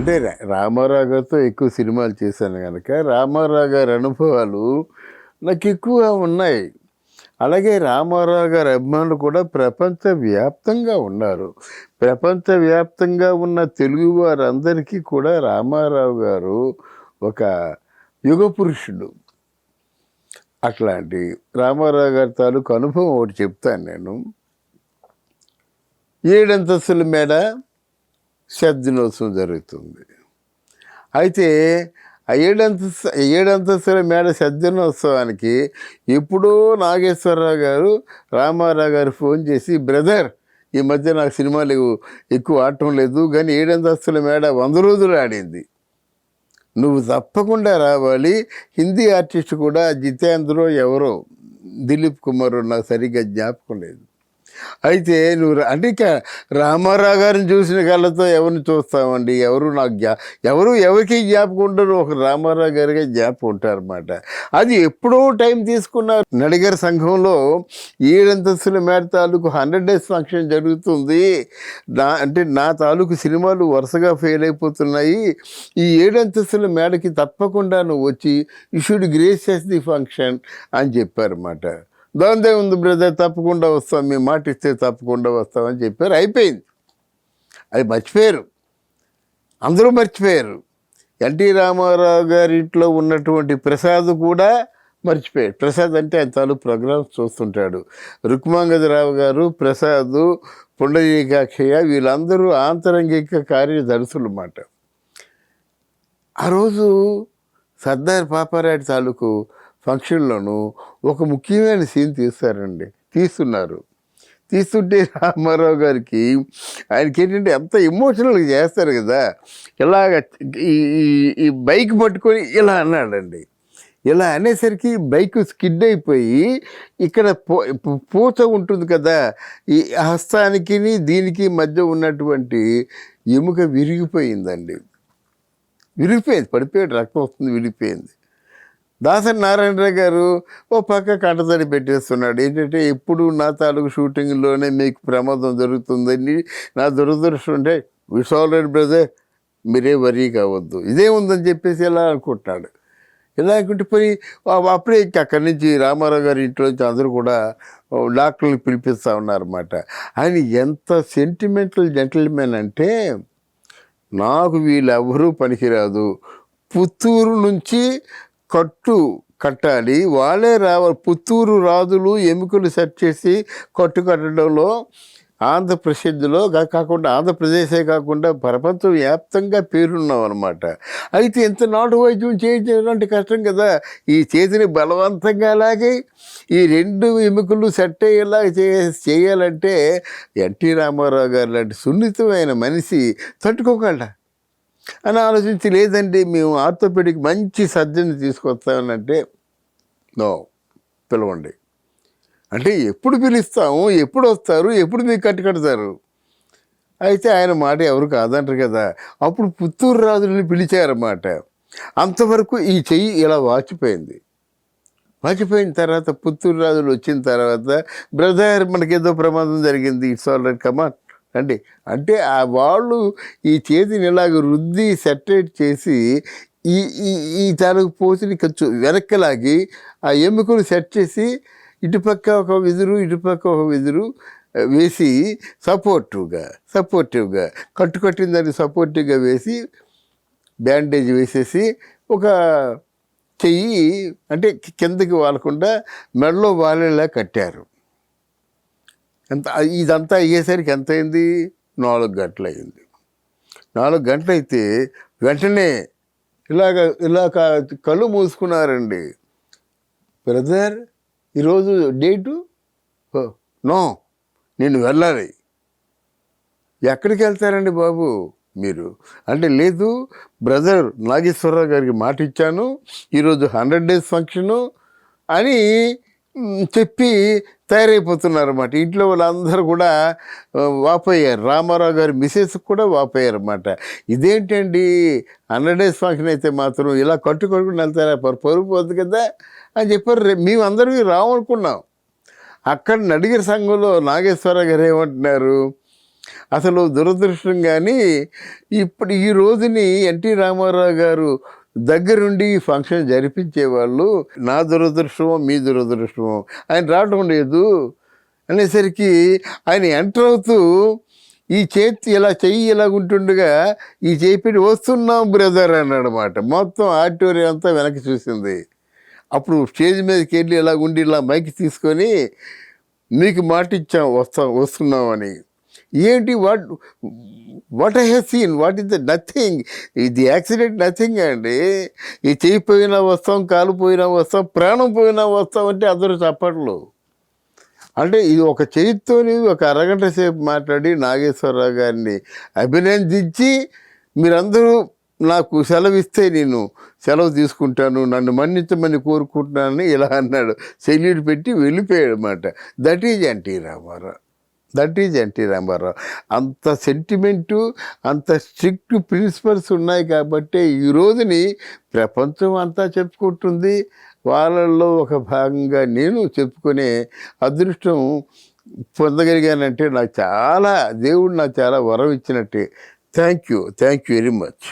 అంటే రామారావు గారితో ఎక్కువ సినిమాలు చేశాను కనుక రామారావు గారి అనుభవాలు నాకు ఎక్కువ ఉన్నాయి. అలాగే రామారావు గారి అభిమానులు కూడా ప్రపంచవ్యాప్తంగా ఉన్నారు. ప్రపంచవ్యాప్తంగా ఉన్న తెలుగు వారందరికీ కూడా రామారావు గారు ఒక యుగ పురుషుడు. అట్లాంటి రామారావు గారి తాలూకు అనుభవం ఒకటి చెప్తాను నేను. 7 అంతస్తుల మేడ శతదినోత్సవం జరుగుతుంది. అయితే ఆ 7 అంతస్తుల మేడ శతదినోత్సవానికి ఎప్పుడో నాగేశ్వరరావు గారు రామారావు గారు ఫోన్ చేసి, బ్రదర్ ఈ మధ్య నాకు సినిమాలు ఎక్కువ ఆడటం లేదు, కానీ 7 అంతస్తుల మేడ 100 రోజులు ఆడింది, నువ్వు తప్పకుండా రావాలి. హిందీ ఆర్టిస్ట్ కూడా జితేంద్రో ఎవరో దిలీప్ కుమార్, నాకు సరిగ్గా జ్ఞాపకం లేదు. అయితే నువ్వు అంటే ఇక రామారావు గారిని చూసిన కళ్ళతో ఎవరిని చూస్తామండి? ఎవరికి జ్ఞాపకం ఉండరు, ఒక రామారావు గారిగా జ్ఞాపకం ఉంటారన్నమాట. అది ఎప్పుడో టైం తీసుకున్నారు. నడిగర్ సంఘంలో 7 అంతస్తుల మేడ తాలూకు 100 days ఫంక్షన్ జరుగుతుంది. నా తాలూకు సినిమాలు వరుసగా ఫెయిల్ అయిపోతున్నాయి, ఈ 7 అంతస్తుల మేడకి తప్పకుండా నువ్వు వచ్చి you should graces the function అని చెప్పారన్నమాట. దాందే ఉంది బ్రదర్, తప్పకుండా వస్తాం, మీ మాట ఇస్తే తప్పకుండా వస్తామని చెప్పారు. అయిపోయింది. అది మర్చిపోయారు, అందరూ మర్చిపోయారు. ఎన్టీ రామారావు గారి ఇంట్లో ఉన్నటువంటి ప్రసాద్ కూడా మర్చిపోయాడు. ప్రసాద్ అంటే ఆయన తాలూకు ప్రోగ్రామ్స్ చూస్తుంటాడు. రుక్మాంగదరావు గారు, ప్రసాద్, పుండరీకాక్షయ్య వీళ్ళందరూ ఆంతరంగిక కార్యదర్శులు అన్నమాట. ఆ రోజు సర్దార్ పాపారాయుడు తాలూకు ఫంక్షన్లోనూ ఒక ముఖ్యమైన సీన్ తీస్తున్నారు. తీస్తుంటే రామారావు గారికి ఆయనకి ఏంటంటే ఎంత ఎమోషనల్గా చేస్తారు కదా, ఇలాగ ఈ బైక్ పట్టుకొని ఇలా అన్నాడండి. ఇలా అనేసరికి బైక్ స్కిడ్ అయిపోయి ఇక్కడ పూత ఉంటుంది కదా, ఈ హస్తానికి దీనికి మధ్య ఉన్నటువంటి ఎముక విరిగిపోయిందండి. పడిపోయాడు, రక్తం వస్తుంది, విరిగిపోయింది. దాసరి నారాయణరావు గారు ఓ పక్క కంటతడి పెట్టేస్తున్నాడు. ఏంటంటే ఎప్పుడు నా తాలూకు షూటింగ్లోనే మీకు ప్రమాదం జరుగుతుందని, నా దురదృష్టం ఉంటే ఇట్స్ ఆల్రెడీ బ్రదర్, మీరే వరీ కావద్దు, ఇదే ఉందని చెప్పేసి ఇలా అనుకుంటున్నాడు. ఇలా అనుకుంటే పోయి అప్పుడే అక్కడి నుంచి రామారావు గారి ఇంట్లో నుంచి అందరూ కూడా డాక్టర్ని పిలిపిస్తూ ఉన్నారన్నమాట. ఆయన ఎంత సెంటిమెంటల్ జెంటిల్మెన్ అంటే, నాకు వీళ్ళెవరూ పనికిరాదు, పుత్తూరు నుంచి కట్టాలి, వాళ్ళే రావాలి. పుత్తూరు రాజులు ఎముకలు సెట్ చేసి కట్టడంలో ఆంధ్రప్రసిద్ధిలో కాకుండా, ఆంధ్రప్రదేశే కాకుండా ప్రపంచవ్యాప్తంగా పేరున్నాం అనమాట. అయితే ఎంత నాటు వైద్యం చేయించేటువంటి కష్టం కదా. ఈ చేతిని బలవంతంగా అలాగే ఈ 2 ఎముకలు సెట్ అయ్యేలా చేయాలంటే ఎన్టీ రామారావు గారు లాంటి సున్నితమైన మనిషి తట్టుకోగలడా అని ఆలోచించి, లేదండి మేము ఆర్థోపెడిక్ మంచి సర్జన్ తీసుకొస్తామనంటే, నో, పిలవండి అంటే ఎప్పుడు పిలుస్తాము, ఎప్పుడు వస్తారు, ఎప్పుడు మీకు కట్టుకడతారు? అయితే ఆయన మాట ఎవరు కాదంటారు కదా. అప్పుడు పుత్తూరు రాజులని పిలిచారన్నమాట. అంతవరకు ఈ చెయ్యి ఇలా వాచిపోయిన తర్వాత పుత్తూరు రాజులు వచ్చిన తర్వాత, బ్రదర్ మనకేదో ప్రమాదం జరిగింది, ఇట్స్ ఆల్ రైట్, కమాన్ అండి అంటే వాళ్ళు ఈ చేతిని ఇలాగ రుద్ది సెటరేట్ చేసి ఈ తాలూకు పోతుని కొంచెం వెనక్కలాగి ఆ ఎముకలు సెట్ చేసి ఇటుపక్క ఒక విదురు వేసి సపోర్టివ్గా కట్టిన దాన్ని సపోర్టివ్గా వేసి బ్యాండేజ్ వేసేసి ఒక చెయ్యి అంటే కిందకి వాలకుండా మెడలో వాలేలా కట్టారు. ఇదంతా అయ్యేసరికి ఎంత అయింది? 4 గంటలు అయింది. 4 గంటలు అయితే వెంటనే ఇలాగ కళ్ళు మూసుకున్నారండి. బ్రదర్ ఈరోజు డేటు, నో నేను వెళ్ళాలి. ఎక్కడికి వెళ్తారండి బాబు మీరు అంటే, లేదు బ్రదర్ నాగేశ్వరరావు గారికి మాట ఇచ్చాను, ఈరోజు 100 days ఫంక్షను అని చెప్పి తయారైపోతున్నారన్నమాట. ఇంట్లో వాళ్ళందరూ కూడా వాపోయారు. రామారావు గారి మిసెస్ కూడా వాపోయారన్నమాట. ఇదేంటండి 100 days ఫంక్షన్ అయితే మాత్రం ఇలా కట్టుకొని వెళ్తారా, పరుపు పోదు కదా అని చెప్పారు. మేమందరూ రామనుకున్నాం. అక్కడ నడిగర్ సంఘంలో నాగేశ్వరరావు గారు ఏమంటున్నారు, అసలు దురదృష్టం కానీ ఇప్పుడు ఈ రోజుని ఎన్టీ రామారావు గారు దగ్గరుండి ఈ ఫంక్షన్ జరిపించేవాళ్ళు. నా దురదృష్టమో మీ దురదృష్టమో ఆయన రావడం లేదు అనేసరికి ఆయన ఎంటర్ అవుతూ ఈ చేతి ఇలా చెయ్యి ఇలా ఉంటుండగా ఈ చేయి పెట్టి వస్తున్నాం బ్రదర్ అన్నాడనమాట. మొత్తం ఆడిటోరియం అంతా వెనక్కి చూసింది. అప్పుడు స్టేజ్ మీదకి వెళ్ళి ఇలా ఉండి ఇలా మైక్ తీసుకొని నీకు మాట ఇచ్చాం వస్తున్నామని. ఏంటి what I have seen, what is the nothing, ఇది యాక్సిడెంట్ నథింగ్ అండి. ఈ చెయ్యి పోయినా వస్తాం, కాలు పోయినా వస్తాం, ప్రాణం పోయినా వస్తాం అంటే అందరూ చప్పట్లు. అంటే ఇది ఒక చేతితోని ఒక అరగంట సేపు మాట్లాడి నాగేశ్వరరావు గారిని అభినందించి మీరందరూ నాకు సెలవు ఇస్తే నేను సెలవు తీసుకుంటాను, నన్ను మన్నించమని కోరుకుంటున్నానని ఇలా అన్నాడు. సెల్యూట్ పెట్టి వెళ్ళిపోయాడు అన్నమాట. That is NT Rama Rao. అంత సెంటిమెంటు, అంత స్ట్రిక్ట్ ప్రిన్సిపల్స్ ఉన్నాయి కాబట్టి ఈ రోజుని ప్రపంచం అంతా చెప్పుకుంటుంది. వాళ్ళల్లో ఒక భాగంగా నేను చెప్పుకునే అదృష్టం పొందగలిగానంటే నాకు చాలా, దేవుడు నాకు చాలా వరం ఇచ్చినట్టే. Thank you very much.